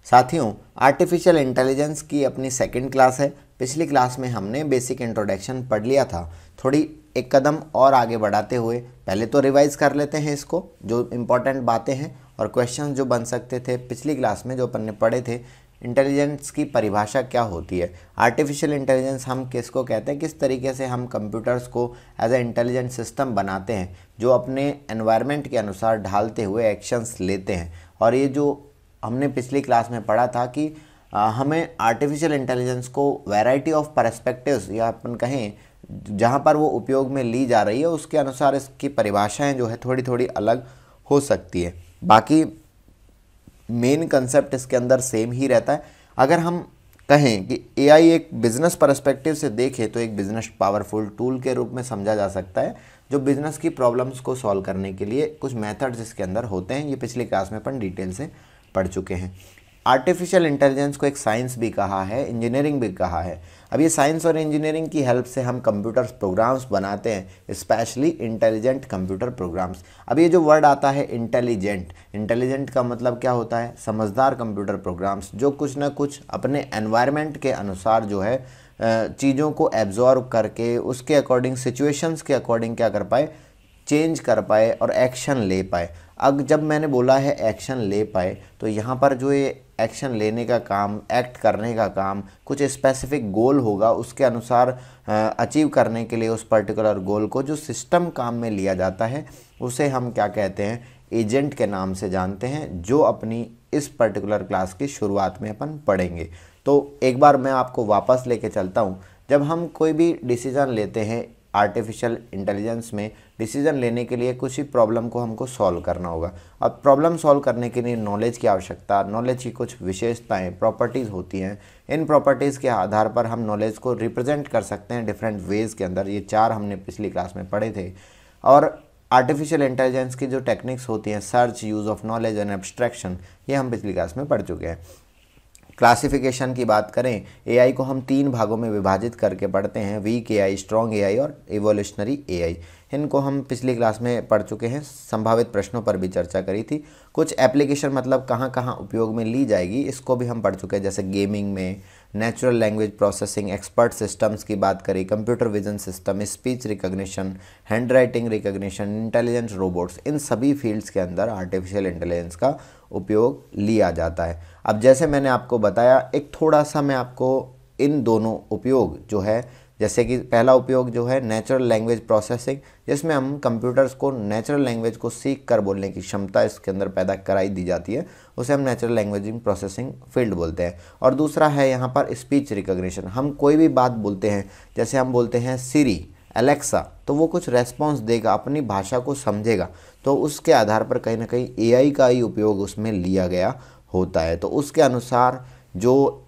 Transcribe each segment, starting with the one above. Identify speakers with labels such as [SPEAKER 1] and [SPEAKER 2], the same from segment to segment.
[SPEAKER 1] साथियों, artificial intelligence की अपनी सेकंड क्लास है। पिछली क्लास में हमने बेसिक इंट्रोडक्शन पढ़ लिया था। थोड़ी एक कदम और आगे बढ़ाते हुए पहले तो रिवाइज कर लेते हैं इसको, जो इम्पोर्टेंट बातें हैं और क्वेश्चन जो बन सकते थे पिछली क्लास में जो अपन ने पढ़े थे। इंटेलिजेंस की परिभाषा क्या होती है, आर्टिफिशियल इंटेलिजेंस हम किसको कहते हैं, किस तरीके से हम कंप्यूटर्स को एज ए इंटेलिजेंट सिस्टम बनाते हैं जो अपने एनवायरनमेंट के अनुसार ढालते हुए एक्शंस लेते हैं। और ये जो हमने पिछली क्लास में पढ़ा था कि हमें आर्टिफिशियल इंटेलिजेंस को वैरायटी ऑफ पर्सपेक्टिव्स या अपन कहें जहाँ पर वो उपयोग में ली जा रही है उसके अनुसार इसकी परिभाषाएं जो है थोड़ी थोड़ी अलग हो सकती है। बाकी मेन कंसेप्ट इसके अंदर सेम ही रहता है। अगर हम कहें कि एआई एक बिजनेस पर्सपेक्टिव से देखें तो एक बिजनेस पावरफुल टूल के रूप में समझा जा सकता है जो बिजनेस की प्रॉब्लम्स को सॉल्व करने के लिए कुछ मेथड्स इसके अंदर होते हैं। ये पिछली क्लास में अपन डिटेल से पढ़ चुके हैं। आर्टिफिशियल इंटेलिजेंस को एक साइंस भी कहा है, इंजीनियरिंग भी कहा है। अब ये साइंस और इंजीनियरिंग की हेल्प से हम कंप्यूटर्स प्रोग्राम्स बनाते हैं, स्पेशली इंटेलिजेंट कंप्यूटर प्रोग्राम्स। अब ये जो वर्ड आता है इंटेलिजेंट, इंटेलिजेंट का मतलब क्या होता है, समझदार कंप्यूटर प्रोग्राम्स जो कुछ ना कुछ अपने एनवायरनमेंट के अनुसार जो है चीज़ों को एब्जॉर्ब करके उसके अकॉर्डिंग सिचुएशंस के अकॉर्डिंग क्या कर पाए, चेंज कर पाए और एक्शन ले पाए। अब जब मैंने बोला है एक्शन ले पाए तो यहाँ पर जो ये एक्शन लेने का काम, एक्ट करने का काम, कुछ स्पेसिफिक गोल होगा, उसके अनुसार अचीव करने के लिए उस पर्टिकुलर गोल को जो सिस्टम काम में लिया जाता है उसे हम क्या कहते हैं, एजेंट के नाम से जानते हैं, जो अपनी इस पर्टिकुलर क्लास की शुरुआत में अपन पढ़ेंगे। तो एक बार मैं आपको वापस लेके चलता हूँ। जब हम कोई भी डिसीज़न लेते हैं आर्टिफिशियल इंटेलिजेंस में, डिसीजन लेने के लिए कुछ ही प्रॉब्लम को हमको सॉल्व करना होगा। अब प्रॉब्लम सॉल्व करने के लिए नॉलेज की आवश्यकता, नॉलेज की कुछ विशेषताएं, प्रॉपर्टीज़ होती हैं। इन प्रॉपर्टीज़ के आधार पर हम नॉलेज को रिप्रेजेंट कर सकते हैं डिफरेंट वेज़ के अंदर। ये 4 हमने पिछली क्लास में पढ़े थे। और आर्टिफिशियल इंटेलिजेंस की जो टेक्निक्स होती हैं, search, use of knowledge and abstraction, ये हम पिछली क्लास में पढ़ चुके हैं। क्लासिफिकेशन की बात करें, एआई को हम 3 भागों में विभाजित करके पढ़ते हैं, वीक एआई, स्ट्रॉन्ग एआई और इवोल्यूशनरी एआई। इनको हम पिछली क्लास में पढ़ चुके हैं, संभावित प्रश्नों पर भी चर्चा करी थी। कुछ एप्लीकेशन मतलब कहाँ कहाँ उपयोग में ली जाएगी इसको भी हम पढ़ चुके हैं, जैसे गेमिंग में, natural language processing, expert systems की बात करें, computer vision system, speech recognition, hand writing recognition, intelligent robots, इन सभी फील्ड्स के अंदर आर्टिफिशियल इंटेलिजेंस का उपयोग लिया जाता है। अब जैसे मैंने आपको बताया, एक थोड़ा सा मैं आपको इन दोनों उपयोग जो है, जैसे कि पहला उपयोग जो है नेचुरल लैंग्वेज प्रोसेसिंग, जिसमें हम कंप्यूटर्स को नेचुरल लैंग्वेज को सीख कर बोलने की क्षमता इसके अंदर पैदा कराई दी जाती है, उसे हम नेचुरल लैंग्वेजिंग प्रोसेसिंग फील्ड बोलते हैं। और दूसरा है यहाँ पर स्पीच रिकॉग्निशन। हम कोई भी बात बोलते हैं, जैसे हम बोलते हैं सिरी, एलेक्सा, तो वो कुछ रेस्पॉन्स देगा, अपनी भाषा को समझेगा, तो उसके आधार पर कहीं ना कहीं एआई का ही उपयोग उसमें लिया गया होता है। तो उसके अनुसार जो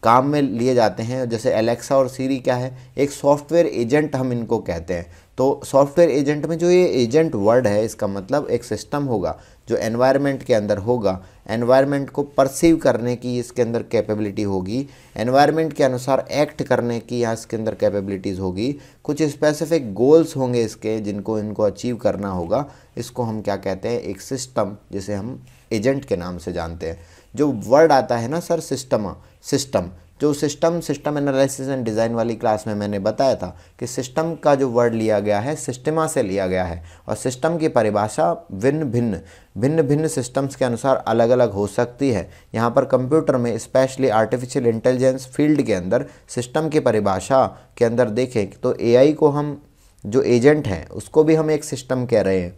[SPEAKER 1] काम में लिए जाते हैं, जैसे एलेक्सा और सीरी क्या है, एक सॉफ्टवेयर एजेंट हम इनको कहते हैं। तो सॉफ्टवेयर एजेंट में जो ये एजेंट वर्ड है, इसका मतलब एक सिस्टम होगा जो एनवायरनमेंट के अंदर होगा, एनवायरनमेंट को परसीव करने की इसके अंदर कैपेबिलिटी होगी, एनवायरनमेंट के अनुसार एक्ट करने की यहाँ इसके अंदर कैपेबिलिटीज़ होगी, कुछ स्पेसिफिक गोल्स होंगे इसके जिनको इनको अचीव करना होगा। इसको हम क्या कहते हैं, एक सिस्टम, जिसे हम एजेंट के नाम से जानते हैं। जो वर्ड आता है ना सर, सिस्टम, जो सिस्टम एनालिसिस एंड डिज़ाइन वाली क्लास में मैंने बताया था कि सिस्टम का जो वर्ड लिया गया है सिस्टमा से लिया गया है, और सिस्टम की परिभाषा भिन्न भिन्न सिस्टम्स के अनुसार अलग अलग हो सकती है। यहाँ पर कंप्यूटर में स्पेशली आर्टिफिशियल इंटेलिजेंस फील्ड के अंदर सिस्टम की परिभाषा के अंदर देखें तो एआई को हम जो एजेंट हैं उसको भी हम एक सिस्टम कह रहे हैं।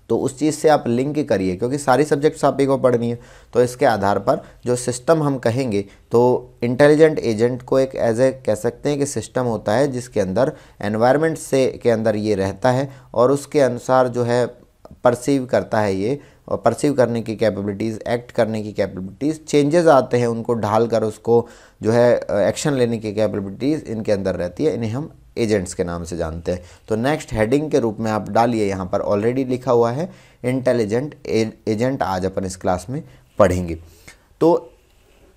[SPEAKER 1] तो उस चीज़ से आप लिंक करिए, क्योंकि सारी सब्जेक्ट्स आप ही को पढ़नी है। तो इसके आधार पर जो सिस्टम हम कहेंगे तो इंटेलिजेंट एजेंट को एक एज ए कह सकते हैं कि सिस्टम होता है जिसके अंदर एनवायरनमेंट से के अंदर ये रहता है और उसके अनुसार जो है परसीव करता है ये, और परसीव करने की कैपेबिलिटीज़, एक्ट करने की कैपेबिलिटीज़, चेंजेस आते हैं उनको ढाल कर उसको जो है एक्शन लेने की कैपेबिलिटीज़ इनके अंदर रहती है। इन्हें हम एजेंट्स के नाम से जानते हैं। तो नेक्स्ट हेडिंग के रूप में आप डालिए, यहाँ पर ऑलरेडी लिखा हुआ है इंटेलिजेंट एजेंट, आज अपन इस क्लास में पढ़ेंगे। तो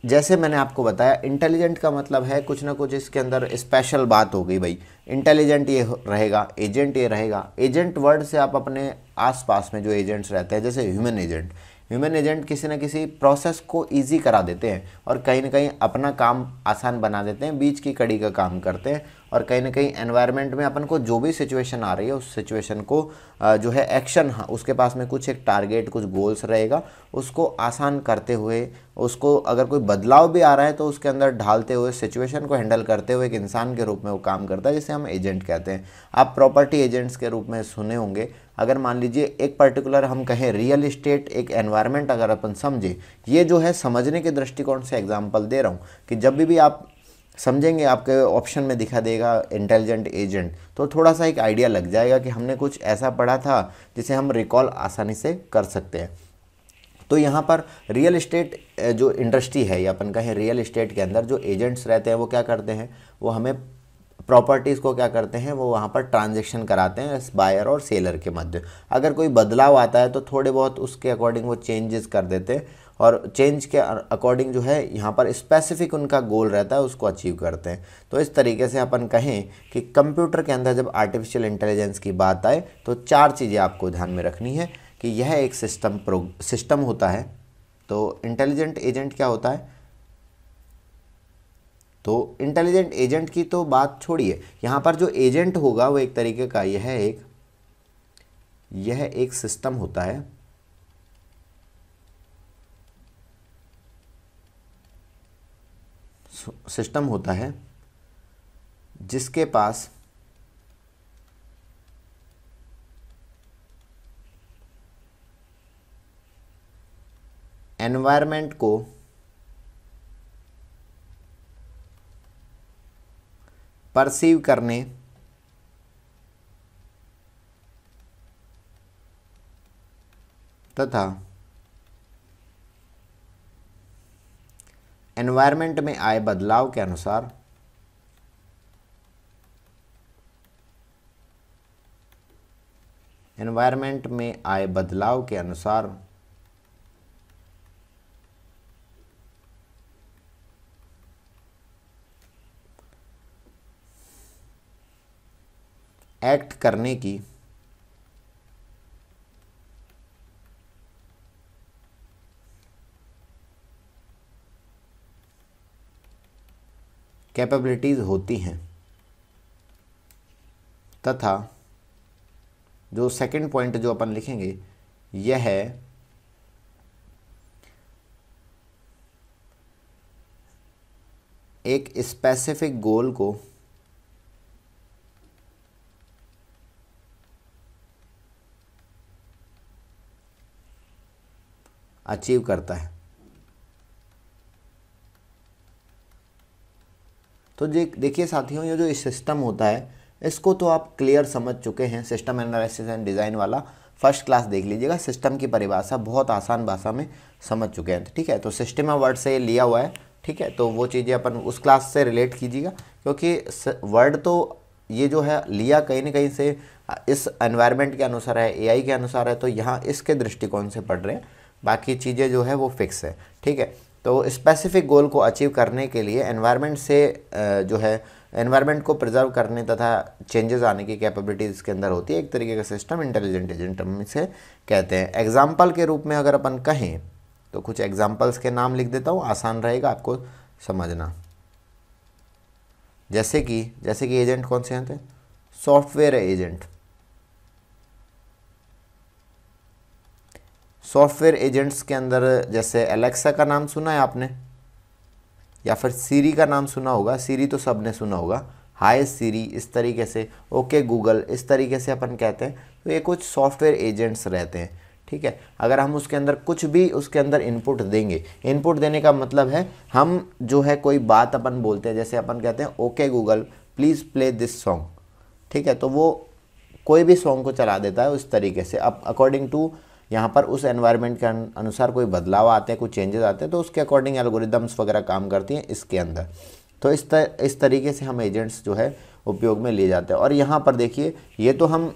[SPEAKER 1] जैसे मैंने आपको बताया, इंटेलिजेंट का मतलब है कुछ ना कुछ इसके अंदर स्पेशल बात हो गई भाई। इंटेलिजेंट ये रहेगा, एजेंट ये रहेगा। एजेंट वर्ड से आप अपने आसपास में जो एजेंट्स रहते हैं, जैसे ह्यूमन एजेंट किसी न किसी प्रोसेस को ईजी करा देते हैं और कहीं ना कहीं अपना काम आसान बना देते हैं, बीच की कड़ी का काम करते हैं और कहीं ना कहीं एनवायरनमेंट में अपन को जो भी सिचुएशन आ रही है उस सिचुएशन को जो है एक्शन, हाँ उसके पास में कुछ एक टारगेट, कुछ गोल्स रहेगा, उसको आसान करते हुए, उसको अगर कोई बदलाव भी आ रहा है तो उसके अंदर ढालते हुए, सिचुएशन को हैंडल करते हुए एक इंसान के रूप में वो काम करता है, जिसे हम एजेंट कहते हैं। आप प्रॉपर्टी एजेंट्स के रूप में सुने होंगे। अगर मान लीजिए एक पर्टिकुलर हम कहें रियल इस्टेट एक एनवायरनमेंट अगर अपन समझे, ये जो है समझने के दृष्टिकोण से एग्जांपल दे रहा हूँ कि जब भी आप समझेंगे आपके ऑप्शन में दिखा देगा इंटेलिजेंट एजेंट, तो थोड़ा सा एक आइडिया लग जाएगा कि हमने कुछ ऐसा पढ़ा था जिसे हम रिकॉल आसानी से कर सकते हैं। तो यहाँ पर रियल इस्टेट जो इंडस्ट्री है या अपन कहें रियल इस्टेट के अंदर जो एजेंट्स रहते हैं वो क्या करते हैं, वो हमें प्रॉपर्टीज़ को क्या करते हैं, वो वहाँ पर ट्रांजैक्शन कराते हैं बायर और सेलर के मध्य। अगर कोई बदलाव आता है तो थोड़े बहुत उसके अकॉर्डिंग वो चेंजेस कर देते हैं और चेंज के अकॉर्डिंग जो है यहाँ पर स्पेसिफिक उनका गोल रहता है, उसको अचीव करते हैं। तो इस तरीके से अपन कहें कि कंप्यूटर के अंदर जब आर्टिफिशियल इंटेलिजेंस की बात आए तो 4 चीज़ें आपको ध्यान में रखनी है कि यह एक सिस्टम होता है। तो इंटेलिजेंट एजेंट क्या होता है, तो इंटेलिजेंट एजेंट की तो बात छोड़िए, यहाँ पर जो एजेंट होगा वो एक तरीके का यह एक सिस्टम होता है। सिस्टम होता है जिसके पास एनवायरनमेंट को परसीव करने तथा एनवायरनमेंट में आए बदलाव के अनुसार एक्ट करने की कैपेबिलिटीज होती हैं तथा जो सेकंड पॉइंट जो अपन लिखेंगे यह है एक स्पेसिफिक गोल को अचीव करता है। तो देखिए साथियों, ये जो इस सिस्टम होता है इसको तो आप क्लियर समझ चुके हैं, सिस्टम एनालिसिस एंड डिज़ाइन वाला फर्स्ट क्लास देख लीजिएगा, सिस्टम की परिभाषा बहुत आसान भाषा में समझ चुके हैं। ठीक है, तो सिस्टम ऑफ वर्ड से ये लिया हुआ है। ठीक है, तो वो चीज़ें अपन उस क्लास से रिलेट कीजिएगा, क्योंकि वर्ड तो ये जो है लिया कहीं ना कहीं से इस एनवायरनमेंट के अनुसार है, एआई के अनुसार है, तो यहाँ इसके दृष्टिकोण से पढ़ रहे हैं, बाकी चीज़ें जो है वो फिक्स है। ठीक है, तो स्पेसिफिक गोल को अचीव करने के लिए एनवायरनमेंट से जो है एनवायरनमेंट को प्रिजर्व करने तथा चेंजेस आने की कैपेबिलिटी इसके अंदर होती है। एक तरीके का सिस्टम इंटेलिजेंट एजेंट हम इसे कहते हैं। एग्जाम्पल के रूप में अगर अपन कहें तो कुछ एग्जाम्पल्स के नाम लिख देता हूँ, आसान रहेगा आपको समझना। जैसे कि एजेंट कौन से हैं? Software agent. सॉफ्टवेयर एजेंट्स के अंदर जैसे एलेक्सा का नाम सुना है आपने, या फिर सीरी का नाम सुना होगा। सीरी तो सबने सुना होगा, हाय सीरी, इस तरीके से, ओके गूगल, इस तरीके से अपन कहते हैं। तो ये कुछ सॉफ्टवेयर एजेंट्स रहते हैं। ठीक है, अगर हम उसके अंदर कुछ भी उसके अंदर इनपुट देंगे, इनपुट देने का मतलब है हम जो है कोई बात अपन बोलते हैं, जैसे अपन कहते हैं okay Google please play this song. ठीक है, तो वो कोई भी सॉन्ग को चला देता है उस तरीके से। अब अकॉर्डिंग टू यहाँ पर उस एनवायरनमेंट के अनुसार कोई बदलाव आते हैं, कुछ चेंजेस आते हैं, तो उसके अकॉर्डिंग एल्गोरिदम्स वगैरह काम करती हैं इसके अंदर। तो इस तरीके से हम एजेंट्स जो है उपयोग में लिए जाते हैं। और यहाँ पर देखिए, ये तो हम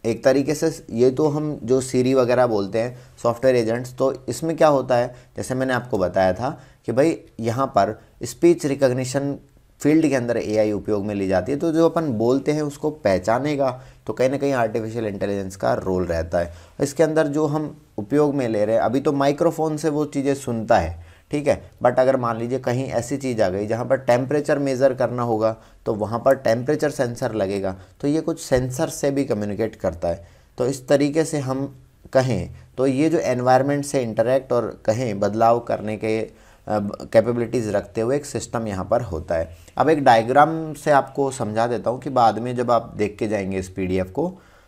[SPEAKER 1] एक तरीके से, ये तो हम जो सीरी वगैरह बोलते हैं सॉफ्टवेयर एजेंट्स, तो इसमें क्या होता है, जैसे मैंने आपको बताया था कि भाई यहाँ पर स्पीच रिकॉग्निशन फील्ड के अंदर एआई उपयोग में ली जाती है। तो जो अपन बोलते हैं उसको पहचानेगा, तो कहीं ना कहीं आर्टिफिशियल इंटेलिजेंस का रोल रहता है। इसके अंदर जो हम उपयोग में ले रहे हैं, अभी तो माइक्रोफोन से वो चीज़ें सुनता है, ठीक है, बट अगर मान लीजिए कहीं ऐसी चीज़ आ गई जहाँ पर टेम्परेचर मेज़र करना होगा तो वहाँ पर टेम्परेचर सेंसर लगेगा, तो ये कुछ सेंसर से भी कम्युनिकेट करता है। तो इस तरीके से हम कहें तो ये जो एनवायरनमेंट से इंटरेक्ट और कहें बदलाव करने के कैपेबिलिटीज़ रखते हुए एक सिस्टम यहाँ पर होता है। अब एक डायग्राम से आपको समझा देता हूँ कि बाद में जब आप देख के जाएंगे इस PDF को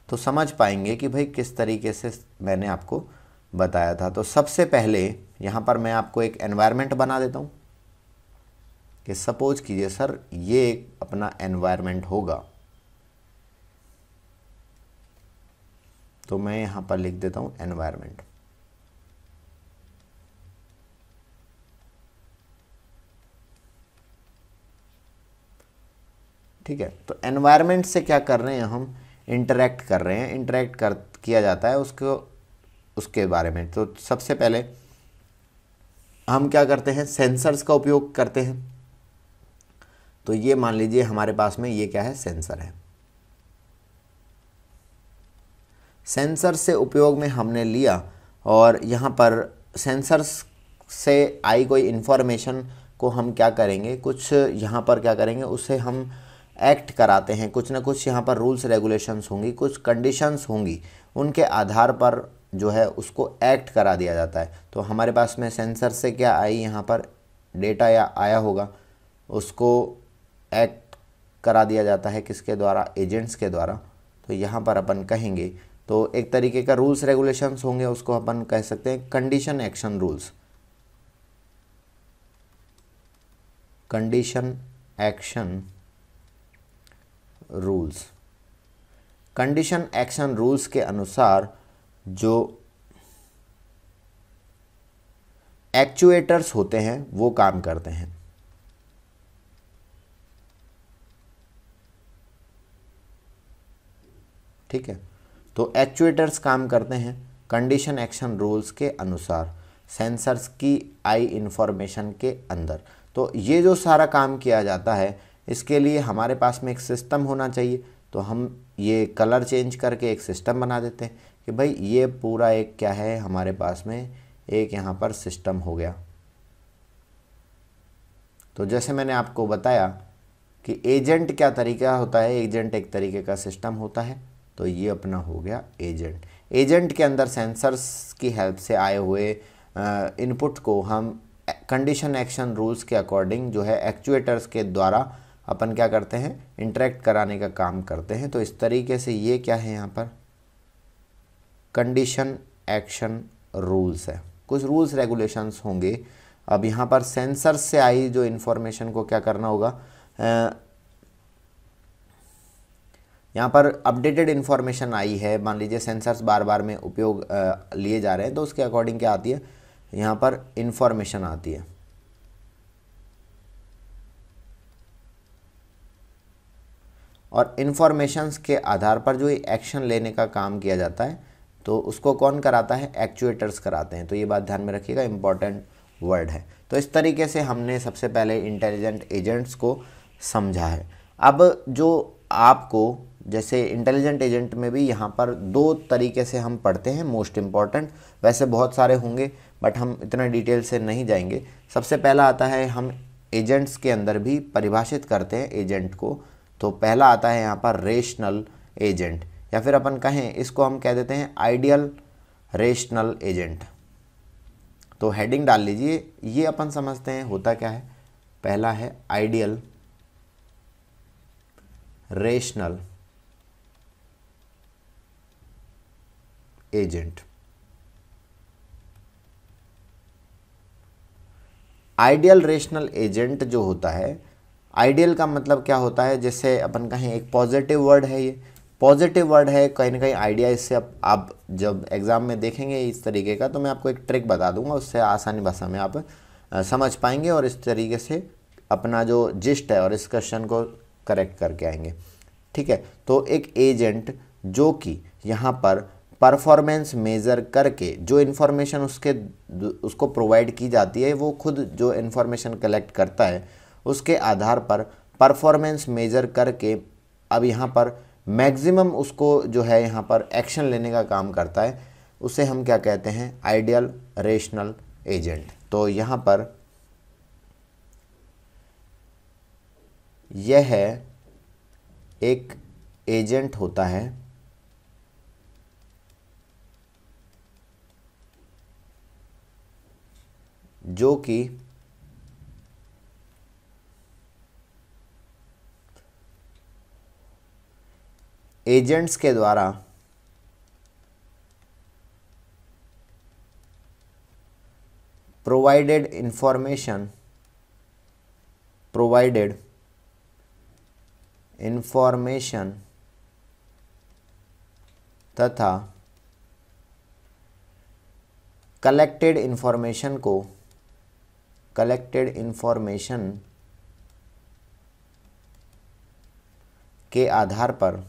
[SPEAKER 1] तो समझ पाएंगे कि भाई किस तरीके से मैंने आपको बताया था। तो सबसे पहले यहाँ पर मैं आपको एक एनवायरनमेंट बना देता हूँ कि सपोज कीजिए सर ये एक अपना एनवायरनमेंट होगा, तो मैं यहाँ पर लिख देता हूँ एनवायरनमेंट। ठीक है, तो एनवायरनमेंट से क्या कर रहे हैं हम, इंटरेक्ट कर रहे हैं, इंटरेक्ट कर किया जाता है उसको, उसके बारे में। तो सबसे पहले हम क्या करते हैं, सेंसर्स का उपयोग करते हैं। तो ये मान लीजिए हमारे पास में ये क्या है, सेंसर है। सेंसर से उपयोग में हमने लिया और यहाँ पर सेंसर्स से आई कोई इन्फॉर्मेशन को हम क्या करेंगे, कुछ यहाँ पर क्या करेंगे, उसे हम एक्ट कराते हैं। कुछ ना कुछ यहाँ पर रूल्स रेगुलेशंस होंगी, कुछ कंडीशंस होंगी, उनके आधार पर जो है उसको एक्ट करा दिया जाता है। तो हमारे पास में सेंसर से क्या आई, यहाँ पर डेटा या आया होगा, उसको एक्ट करा दिया जाता है किसके द्वारा, एजेंट्स के द्वारा। तो यहाँ पर अपन कहेंगे तो एक तरीके का रूल्स रेगुलेशंस होंगे, उसको अपन कह सकते हैं condition action rules, condition action rules. Condition action rules के अनुसार जो एक्चुएटर्स होते हैं वो काम करते हैं। ठीक है, तो एक्चुएटर्स काम करते हैं कंडीशन एक्शन रूल्स के अनुसार, सेंसर्स की आई इंफॉर्मेशन के अंदर। तो ये जो सारा काम किया जाता है इसके लिए हमारे पास में एक सिस्टम होना चाहिए। तो हम ये कलर चेंज करके एक सिस्टम बना देते हैं कि भाई ये पूरा एक क्या है, हमारे पास में एक यहाँ पर सिस्टम हो गया। तो जैसे मैंने आपको बताया कि एजेंट क्या तरीका होता है, एजेंट एक तरीके का सिस्टम होता है। तो ये अपना हो गया एजेंट। एजेंट के अंदर सेंसर्स की हेल्प से आए हुए इनपुट को हम कंडीशन एक्शन रूल्स के अकॉर्डिंग जो है एक्चुएटर्स के द्वारा अपन क्या करते हैं, इंटरेक्ट कराने का काम करते हैं। तो इस तरीके से ये क्या है, यहाँ पर कंडीशन एक्शन रूल्स है, कुछ रूल्स रेगुलेशंस होंगे। अब यहाँ पर सेंसर्स से आई जो इन्फॉर्मेशन को क्या करना होगा, यहाँ पर अपडेटेड इन्फॉर्मेशन आई है, मान लीजिए सेंसर्स बार बार में उपयोग लिए जा रहे हैं, तो उसके अकॉर्डिंग क्या आती है, यहाँ पर इन्फॉर्मेशन आती है। और इन्फॉर्मेशंस के आधार पर जो एक्शन लेने का काम किया जाता है तो उसको कौन कराता है, एक्चुएटर्स कराते हैं। तो ये बात ध्यान में रखिएगा, इंपॉर्टेंट वर्ड है। तो इस तरीके से हमने सबसे पहले इंटेलिजेंट एजेंट्स को समझा है। अब जो आपको जैसे इंटेलिजेंट एजेंट में भी यहाँ पर दो तरीके से हम पढ़ते हैं, मोस्ट इम्पॉर्टेंट, वैसे बहुत सारे होंगे बट हम इतना डिटेल से नहीं जाएंगे। सबसे पहला आता है, हम एजेंट्स के अंदर भी परिभाषित करते हैं एजेंट को। तो पहला आता है यहाँ पर रेशनल एजेंट, या फिर अपन कहें इसको हम कह देते हैं आइडियल रेशनल एजेंट। तो हेडिंग डाल लीजिए, ये अपन समझते हैं होता क्या है। पहला है ideal rational agent. Ideal rational agent जो होता है, आइडियल का मतलब क्या होता है, जैसे अपन कहें एक पॉजिटिव वर्ड है, ये पॉजिटिव वर्ड है कहीं ना कहीं आइडिया। इससे आप जब एग्ज़ाम में देखेंगे इस तरीके का तो मैं आपको एक ट्रिक बता दूंगा, उससे आसानी भाषा में आप समझ पाएंगे और इस तरीके से अपना जो जिस्ट है और इस क्वेश्चन को करेक्ट करके आएंगे। ठीक है, तो एक एजेंट जो कि यहाँ पर परफॉर्मेंस मेज़र करके जो इन्फॉर्मेशन उसको प्रोवाइड की जाती है, वो खुद जो इन्फॉर्मेशन कलेक्ट करता है उसके आधार पर परफॉर्मेंस मेज़र करके अब यहाँ पर मैक्सिमम उसको जो है यहाँ पर एक्शन लेने का काम करता है, उसे हम क्या कहते हैं, आइडियल रेशनल एजेंट। तो यहाँ पर यह है एक एजेंट होता है जो कि एजेंट्स के द्वारा प्रोवाइडेड इंफॉर्मेशन तथा कलेक्टेड इंफॉर्मेशन के आधार पर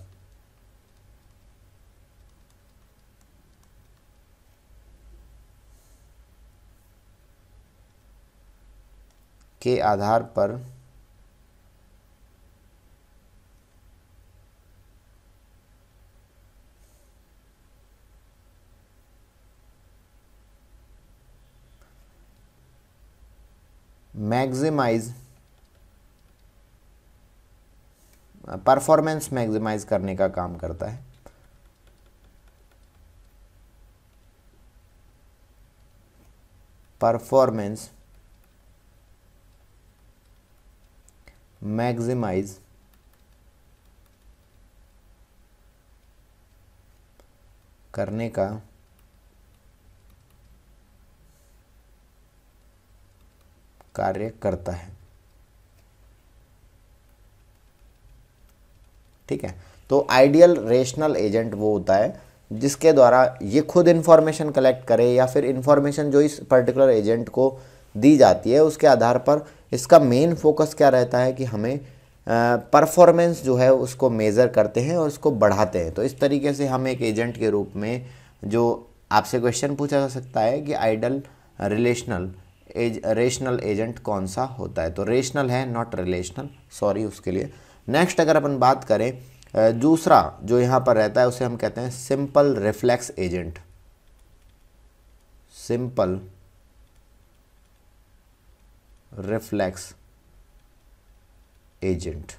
[SPEAKER 1] परफॉर्मेंस मैक्सिमाइज करने का काम करता है। परफॉर्मेंस मैक्सिमाइज करने का कार्य करता है। ठीक है, तो आइडियल रेशनल एजेंट वो होता है जिसके द्वारा ये खुद इंफॉर्मेशन कलेक्ट करे या फिर इंफॉर्मेशन जो इस पर्टिकुलर एजेंट को दी जाती है उसके आधार पर इसका मेन फोकस क्या रहता है कि हमें परफॉर्मेंस जो है उसको मेज़र करते हैं और उसको बढ़ाते हैं। तो इस तरीके से हम एक एजेंट के रूप में, जो आपसे क्वेश्चन पूछा जा सकता है कि आइडियल रेशनल एजेंट कौन सा होता है, तो रेशनल है, नॉट रिलेशनल, सॉरी उसके लिए। नेक्स्ट अगर अपन बात करें दूसरा जो यहाँ पर रहता है उसे हम कहते हैं simple reflex agent. Simple reflex agent.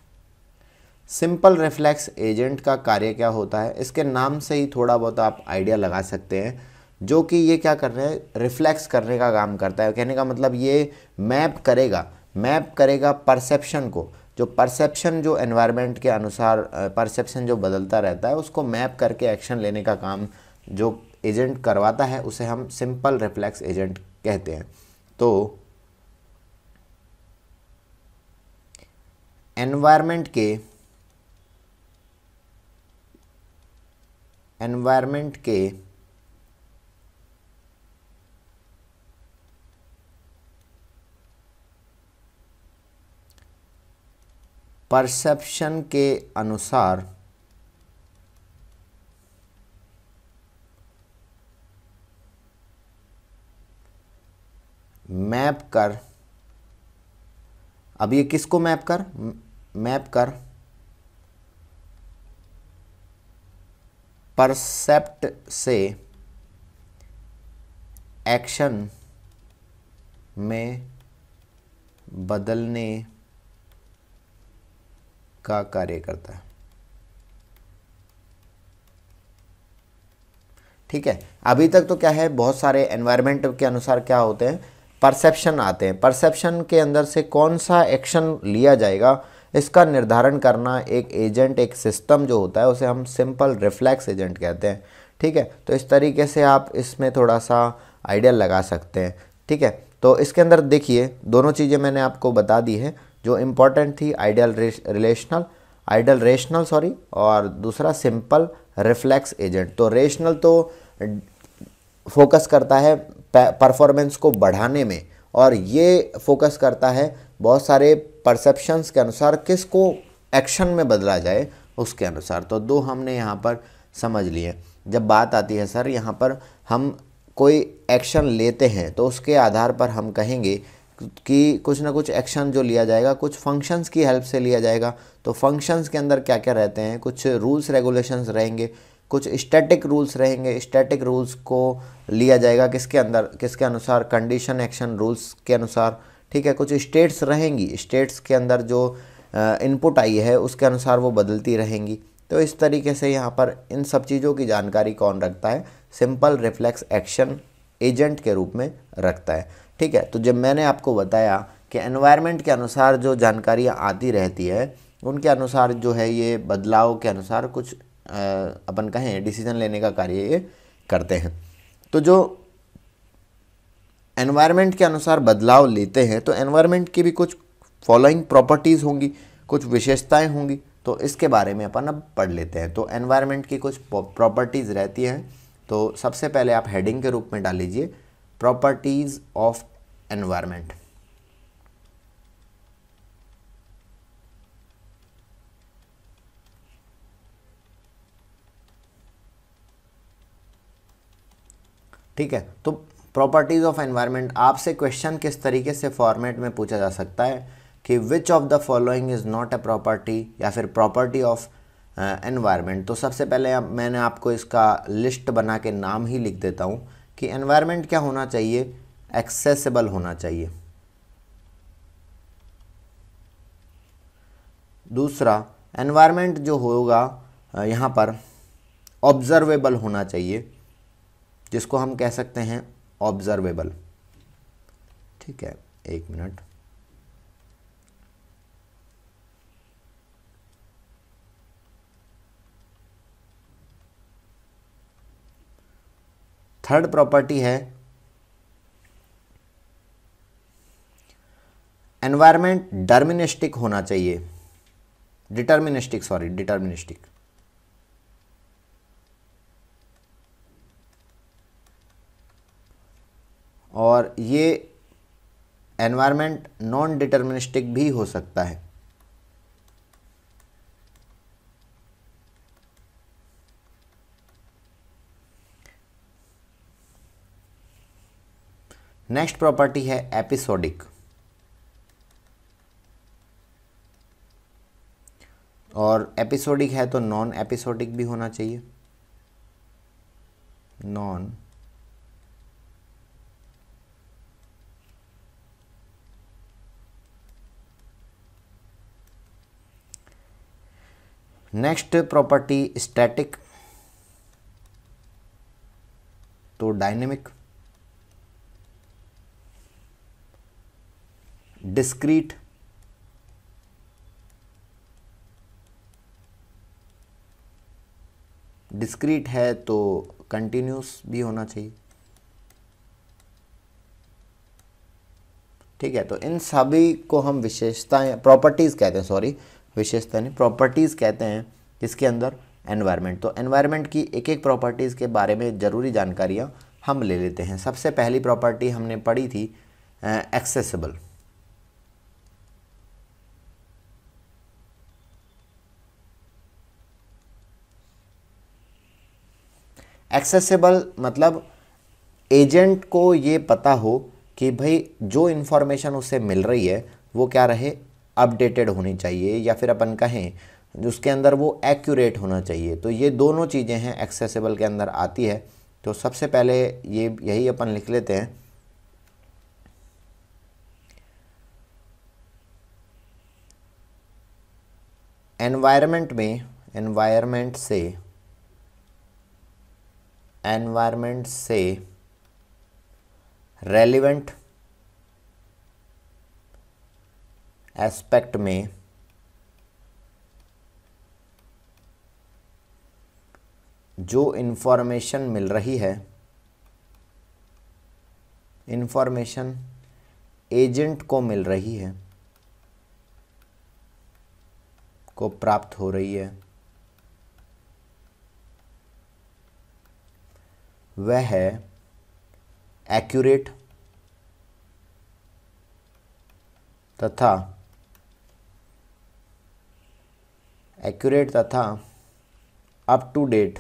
[SPEAKER 1] Simple reflex agent का कार्य क्या होता है, इसके नाम से ही थोड़ा बहुत आप आइडिया लगा सकते हैं, जो कि ये क्या कर रहे हैं, रिफ्लेक्स करने का काम करता है। कहने का मतलब ये मैप करेगा परसेप्शन को, जो परसेप्शन जो एनवायरनमेंट के अनुसार परसेप्शन जो बदलता रहता है उसको मैप करके एक्शन लेने का काम जो एजेंट करवाता है उसे हम सिंपल रिफ्लेक्स एजेंट कहते हैं। तो एनवायरनमेंट के परसेप्शन के अनुसार मैप कर, अब ये किसको मैप कर परसेप्ट से एक्शन में बदलने का कार्य करता है। ठीक है, अभी तक तो क्या है, बहुत सारे एनवायरनमेंट के अनुसार क्या होते हैं, परसेप्शन आते हैं। परसेप्शन के अंदर से कौन सा एक्शन लिया जाएगा इसका निर्धारण करना एक एजेंट, एक सिस्टम जो होता है उसे हम सिंपल रिफ्लेक्स एजेंट कहते हैं। ठीक है, तो इस तरीके से आप इसमें थोड़ा सा आइडिया लगा सकते हैं। ठीक है, तो इसके अंदर देखिए दोनों चीज़ें मैंने आपको बता दी है जो इम्पोर्टेंट थी, आइडियल रेशनल सॉरी, और दूसरा सिंपल रिफ्लेक्स एजेंट। तो रेशनल तो फोकस करता है परफॉर्मेंस को बढ़ाने में, और ये फोकस करता है बहुत सारे परसेप्शंस के अनुसार किसको एक्शन में बदला जाए उसके अनुसार। तो दो हमने यहाँ पर समझ लिए। जब बात आती है सर यहाँ पर हम कोई एक्शन लेते हैं तो उसके आधार पर हम कहेंगे कि कुछ ना कुछ एक्शन जो लिया जाएगा कुछ फंक्शंस की हेल्प से लिया जाएगा। तो फंक्शंस के अंदर क्या क्या रहते हैं, कुछ रूल्स रेगुलेशंस रहेंगे, कुछ स्टैटिक रूल्स रहेंगे। स्टैटिक रूल्स को लिया जाएगा किसके अंदर, किसके अनुसार, कंडीशन एक्शन रूल्स के अनुसार। ठीक है, कुछ स्टेट्स रहेंगी, स्टेट्स के अंदर जो इनपुट आई है उसके अनुसार वो बदलती रहेंगी। तो इस तरीके से यहाँ पर इन सब चीज़ों की जानकारी कौन रखता है, सिंपल रिफ्लेक्स एक्शन एजेंट के रूप में रखता है। ठीक है, तो जब मैंने आपको बताया कि एनवायरनमेंट के अनुसार जो जानकारियाँ आती रहती है उनके अनुसार जो है ये बदलाव के अनुसार कुछ अपन कहें डिसीजन लेने का कार्य ये करते हैं। तो जो एनवायरनमेंट के अनुसार बदलाव लेते हैं तो एनवायरनमेंट की भी कुछ फॉलोइंग प्रॉपर्टीज़ होंगी, कुछ विशेषताएं होंगी। तो इसके बारे में अपन अब पढ़ लेते हैं। तो एनवायरनमेंट की कुछ प्रॉपर्टीज़ रहती हैं। तो सबसे पहले आप हेडिंग के रूप में डाल लीजिए प्रॉपर्टीज़ ऑफ एनवायरनमेंट। ठीक है, तो प्रॉपर्टीज़ ऑफ एनवायरनमेंट आपसे क्वेश्चन किस तरीके से फॉर्मेट में पूछा जा सकता है कि which of the following is not a property या फिर प्रॉपर्टी ऑफ एनवायरनमेंट। तो सबसे पहले मैंने आपको इसका लिस्ट बना के नाम ही लिख देता हूँ कि एनवायरनमेंट क्या होना चाहिए, एक्सेसिबल होना चाहिए। दूसरा, एनवायरनमेंट जो होगा यहाँ पर ऑब्जर्वेबल होना चाहिए, जिसको हम कह सकते हैं ऑब्जर्वेबल। ठीक है, एक मिनट। थर्ड प्रॉपर्टी है एनवायरनमेंट डिटर्मिनिस्टिक होना चाहिए, डिटर्मिनिस्टिक। और ये एनवायरनमेंट नॉन डिटर्मिनिस्टिक भी हो सकता है। नेक्स्ट प्रॉपर्टी है एपिसोडिक। और एपिसोडिक है तो नॉन एपिसोडिक भी होना चाहिए, नॉन नेक्स्ट प्रॉपर्टी स्टैटिक, तो डायनेमिक, डिस्क्रीट, डिस्क्रीट है तो कंटिन्यूस भी होना चाहिए। ठीक है, तो इन सभी को हम विशेषताएं प्रॉपर्टीज़ कहते हैं, सॉरी विशेषता नहीं प्रॉपर्टीज़ कहते हैं इसके अंदर एनवायरनमेंट। तो एनवायरनमेंट की एक एक प्रॉपर्टीज़ के बारे में ज़रूरी जानकारियाँ हम ले लेते हैं। सबसे पहली प्रॉपर्टी हमने पढ़ी थी एक्सेसिबल। एक्सेसिबल मतलब एजेंट को ये पता हो कि भाई जो इन्फॉर्मेशन उसे मिल रही है वो क्या रहे, अपडेटेड होनी चाहिए, या फिर अपन कहें उसके अंदर वो एक्यूरेट होना चाहिए। तो ये दोनों चीज़ें हैं एक्सेसिबल के अंदर आती है। तो सबसे पहले ये यही अपन लिख लेते हैं, एनवायरनमेंट में एनवायरनमेंट से रेलिवेंट एस्पेक्ट में जो इन्फॉर्मेशन मिल रही है, इन्फॉर्मेशन एजेंट को मिल रही है, को प्राप्त हो रही है, वह है एक्यूरेट तथा अप टू डेट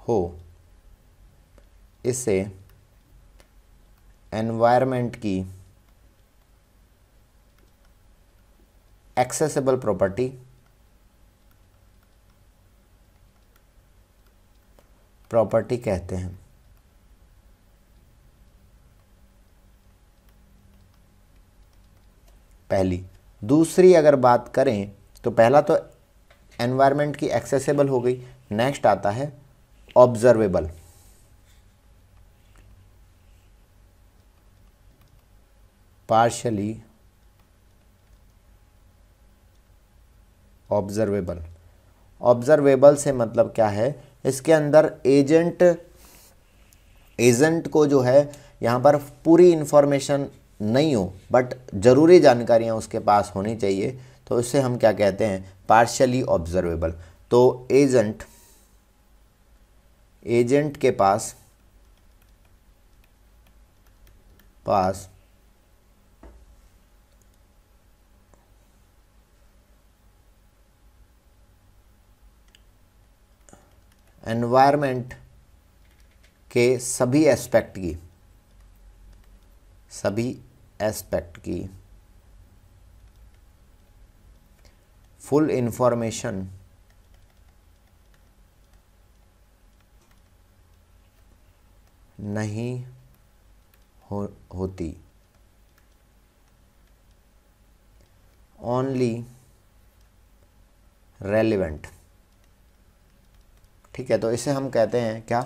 [SPEAKER 1] हो, इसे एनवायरनमेंट की एक्सेसिबल प्रॉपर्टी कहते हैं। पहली। दूसरी अगर बात करें तो पहला तो एनवायरनमेंट की एक्सेसिबल हो गई, नेक्स्ट आता है ऑब्जर्वेबल। Partially observable. ऑब्जर्वेबल से मतलब क्या है, इसके अंदर एजेंट को जो है यहाँ पर पूरी इंफॉर्मेशन नहीं हो बट ज़रूरी जानकारियाँ उसके पास होनी चाहिए, तो इससे हम क्या कहते हैं, पार्शियली ऑब्जर्वेबल। तो एजेंट के पास एनवायरनमेंट के सभी एस्पेक्ट की फुल इंफॉर्मेशन नहीं होती, ओनली रेलिवेंट। ठीक है, तो इसे हम कहते हैं क्या,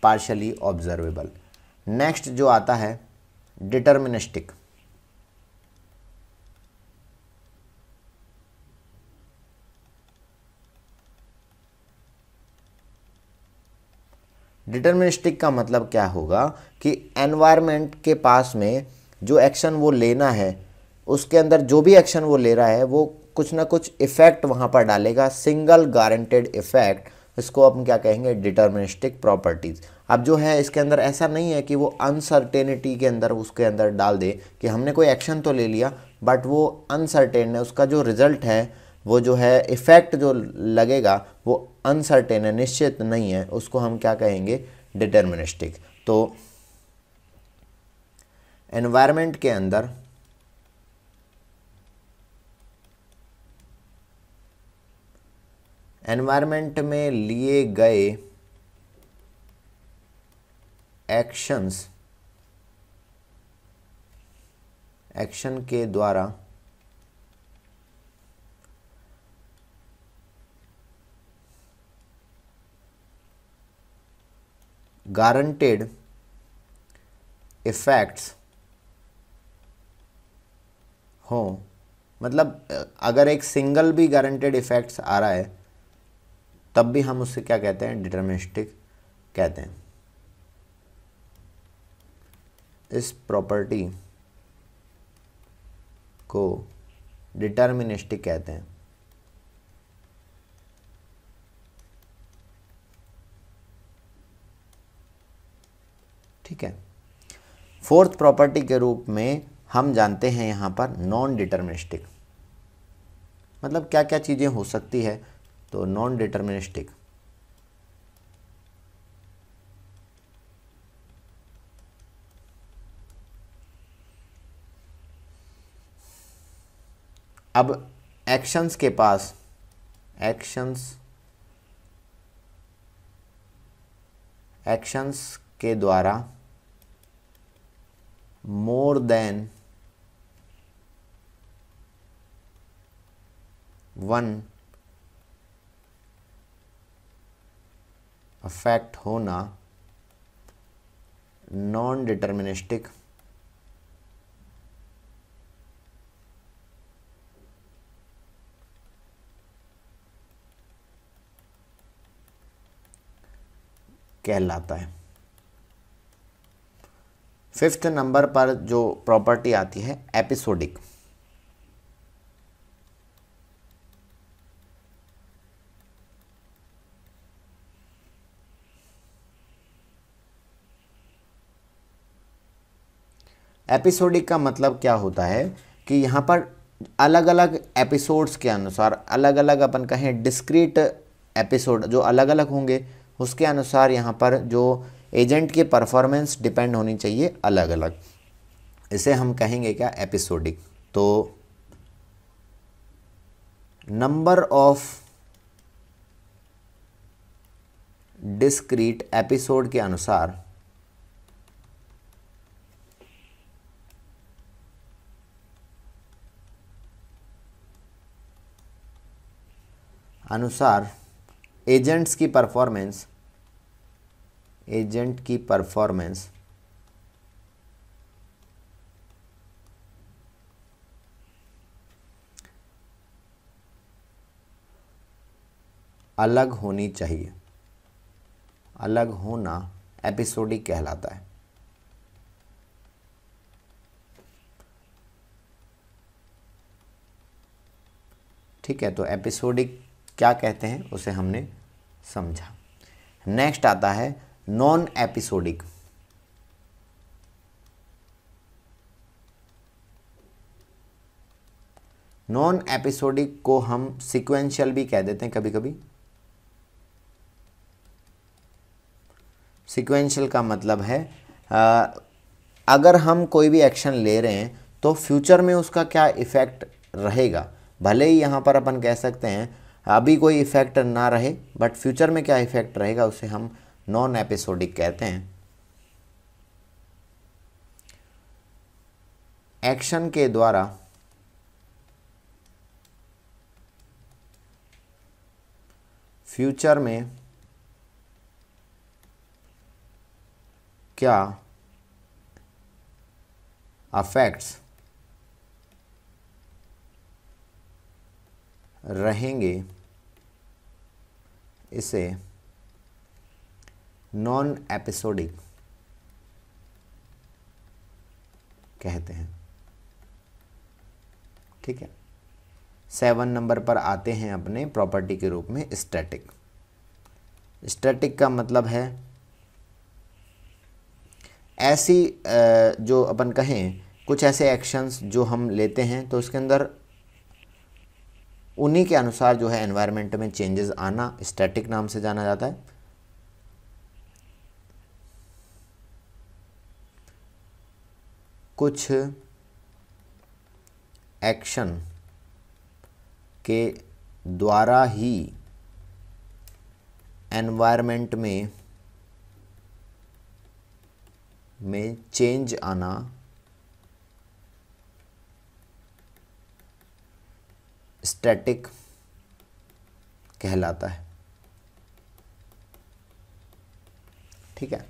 [SPEAKER 1] पार्शियली ऑब्जर्वेबल। नेक्स्ट जो आता है डिटर्मिनिस्टिक। डिटर्मिनिस्टिक का मतलब क्या होगा कि एनवायरनमेंट के पास में जो एक्शन वो लेना है, उसके अंदर जो भी एक्शन वो ले रहा है वो कुछ ना कुछ इफेक्ट वहाँ पर डालेगा, सिंगल गारंटेड इफेक्ट। इसको हम क्या कहेंगे, डिटर्मिनिस्टिक प्रॉपर्टीज़। अब जो है इसके अंदर ऐसा नहीं है कि वो अनसर्टेनिटी के अंदर उसके अंदर डाल दे कि हमने कोई एक्शन तो ले लिया बट वो अनसर्टेन है, उसका जो रिजल्ट है वो जो है इफ़ेक्ट जो लगेगा वो अनसर्टेन है, निश्चित नहीं है, उसको हम क्या कहेंगे, डिटर्मिनिस्टिक। तो एनवायरनमेंट के अंदर एनवायरनमेंट में लिए गए एक्शन के द्वारा गारंटेड इफेक्ट्स हो, मतलब अगर एक सिंगल भी गारंटेड इफेक्ट्स आ रहा है तब भी हम उससे क्या कहते हैं, डिटर्मिनिस्टिक कहते हैं। इस प्रॉपर्टी को डिटर्मिनिस्टिक कहते हैं। ठीक है, फोर्थ प्रॉपर्टी के रूप में हम जानते हैं यहाँ पर नॉन डिटर्मिनिस्टिक। मतलब क्या क्या चीज़ें हो सकती है, तो नॉन डिटर्मिनिस्टिक अब एक्शंस के द्वारा मोर देन वन अफेक्ट होना नॉन डिटर्मिनिस्टिक कहलाता है। फिफ्थ नंबर पर जो प्रॉपर्टी आती है एपिसोडिक। एपिसोडिक का मतलब क्या होता है कि यहाँ पर अलग अलग एपिसोड्स के अनुसार अलग अलग अपन कहें डिस्क्रीट एपिसोड जो अलग अलग होंगे उसके अनुसार यहाँ पर जो एजेंट की परफॉर्मेंस डिपेंड होनी चाहिए अलग अलग। इसे हम कहेंगे क्या, एपिसोडिक। तो नंबर ऑफ डिस्क्रीट एपिसोड के अनुसार एजेंट की परफॉर्मेंस अलग होनी चाहिए। अलग होना एपिसोडिक कहलाता है। ठीक है, तो एपिसोडिक क्या कहते हैं उसे हमने समझा। नेक्स्ट आता है नॉन एपिसोडिक। नॉन एपिसोडिक को हम सीक्वेंशियल भी कह देते हैं कभी कभी। सीक्वेंशियल का मतलब है अगर हम कोई भी एक्शन ले रहे हैं तो फ्यूचर में उसका क्या इफ़ेक्ट रहेगा। भले ही यहाँ पर अपन कह सकते हैं अभी कोई इफ़ेक्ट ना रहे, बट फ्यूचर में क्या इफ़ेक्ट रहेगा उसे हम नॉन एपिसोडिक कहते हैं। एक्शन के द्वारा फ्यूचर में क्या अफेक्ट्स रहेंगे, इसे नॉन एपिसोडिक कहते हैं। ठीक है, 7 नंबर पर आते हैं अपने प्रॉपर्टी के रूप में स्टैटिक। स्टैटिक का मतलब है ऐसी जो अपन कहें कुछ ऐसे एक्शंस जो हम लेते हैं तो उसके अंदर उन्हीं के अनुसार जो है एनवायरनमेंट में चेंजेस आना स्टैटिक नाम से जाना जाता है। कुछ एक्शन के द्वारा ही एनवायरनमेंट में चेंज आना स्टैटिक कहलाता है। ठीक है,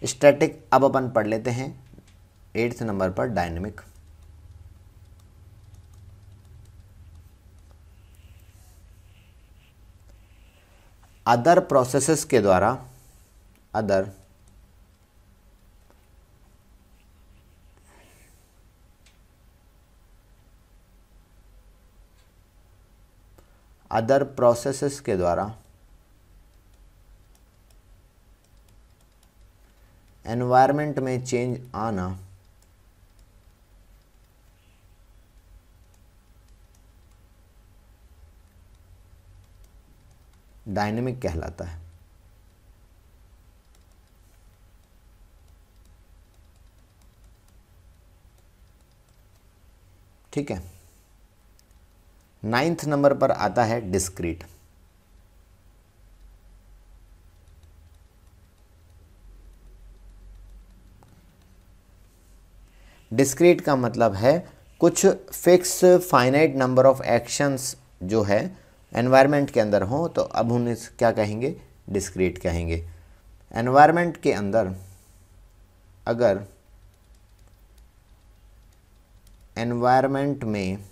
[SPEAKER 1] स्टैटिक अब अपन पढ़ लेते हैं 8th नंबर पर डायनेमिक। अदर प्रोसेसेस के द्वारा अदर प्रोसेसेस के द्वारा एनवायरनमेंट में चेंज आना डायनेमिक कहलाता है। ठीक है, 9th नंबर पर आता है डिस्क्रीट। डिस्क्रीट का मतलब है कुछ fix finite number of actions जो है एनवायरनमेंट के अंदर हो, तो अब हम इस क्या कहेंगे, डिस्क्रीट कहेंगे। एनवायरनमेंट के अंदर अगर एनवायरनमेंट में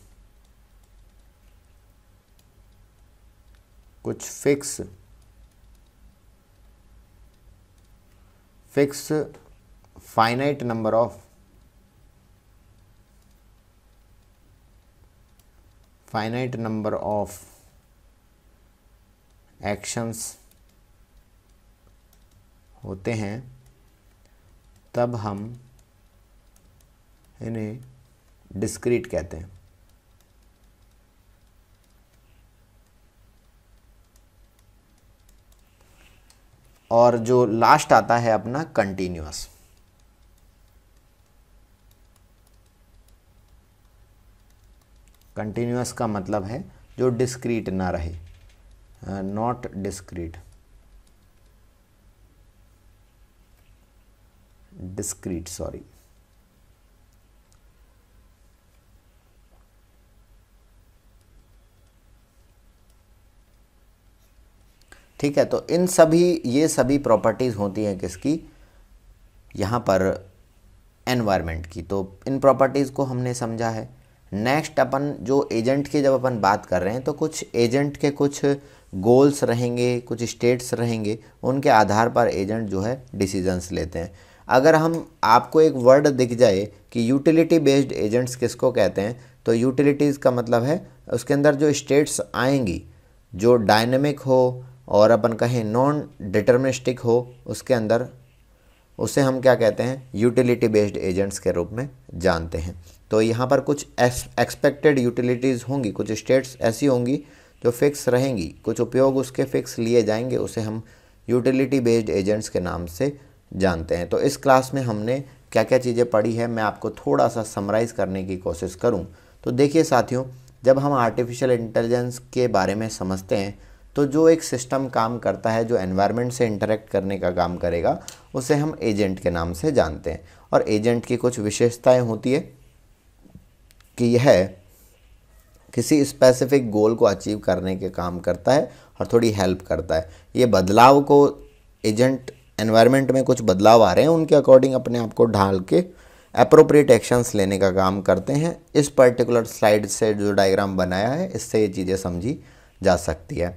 [SPEAKER 1] कुछ fix finite number of actions होते हैं, तब हम इन्हें डिस्क्रीट कहते हैं। और जो लास्ट आता है अपना कंटिन्यूअस। कंटिन्यूअस का मतलब है जो डिस्क्रीट ना रहे, नॉट डिस्क्रीट, डिस्क्रीट सॉरी। ठीक है, तो इन सभी ये सभी प्रॉपर्टीज़ होती हैं किसकी, यहाँ पर एनवायरनमेंट की। तो इन प्रॉपर्टीज़ को हमने समझा है। नेक्स्ट अपन जो एजेंट की जब अपन बात कर रहे हैं तो कुछ एजेंट के कुछ गोल्स रहेंगे, कुछ स्टेट्स रहेंगे, उनके आधार पर एजेंट जो है डिसीजंस लेते हैं। अगर हम आपको एक वर्ड दिख जाए कि यूटिलिटी बेस्ड एजेंट्स किसको कहते हैं, तो यूटिलिटीज़ का मतलब है उसके अंदर जो स्टेट्स आएंगी जो डायनेमिक हो और अपन कहें नॉन डिटर्मिनिस्टिक हो, उसके अंदर उसे हम क्या कहते हैं, यूटिलिटी बेस्ड एजेंट्स के रूप में जानते हैं। तो यहाँ पर कुछ एक्सपेक्टेड यूटिलिटीज़ होंगी, कुछ स्टेट्स ऐसी होंगी जो फिक्स रहेंगी, कुछ उपयोग उसके फिक्स लिए जाएंगे, उसे हम यूटिलिटी बेस्ड एजेंट्स के नाम से जानते हैं। तो इस क्लास में हमने क्या क्या चीज़ें पढ़ी है, मैं आपको थोड़ा सा समराइज़ करने की कोशिश करूँ तो देखिए साथियों, जब हम आर्टिफिशियल इंटेलिजेंस के बारे में समझते हैं तो जो एक सिस्टम काम करता है, जो एनवायरनमेंट से इंटरेक्ट करने का काम करेगा, उसे हम एजेंट के नाम से जानते हैं। और एजेंट की कुछ विशेषताएं होती है कि यह किसी स्पेसिफिक गोल को अचीव करने के काम करता है और थोड़ी हेल्प करता है। ये बदलाव को एजेंट, एनवायरनमेंट में कुछ बदलाव आ रहे हैं उनके अकॉर्डिंग अपने आप को ढाल के अप्रोप्रिएट एक्शंस लेने का काम करते हैं। इस पर्टिकुलर स्लाइड से जो डायग्राम बनाया है, इससे ये चीज़ें समझी जा सकती है।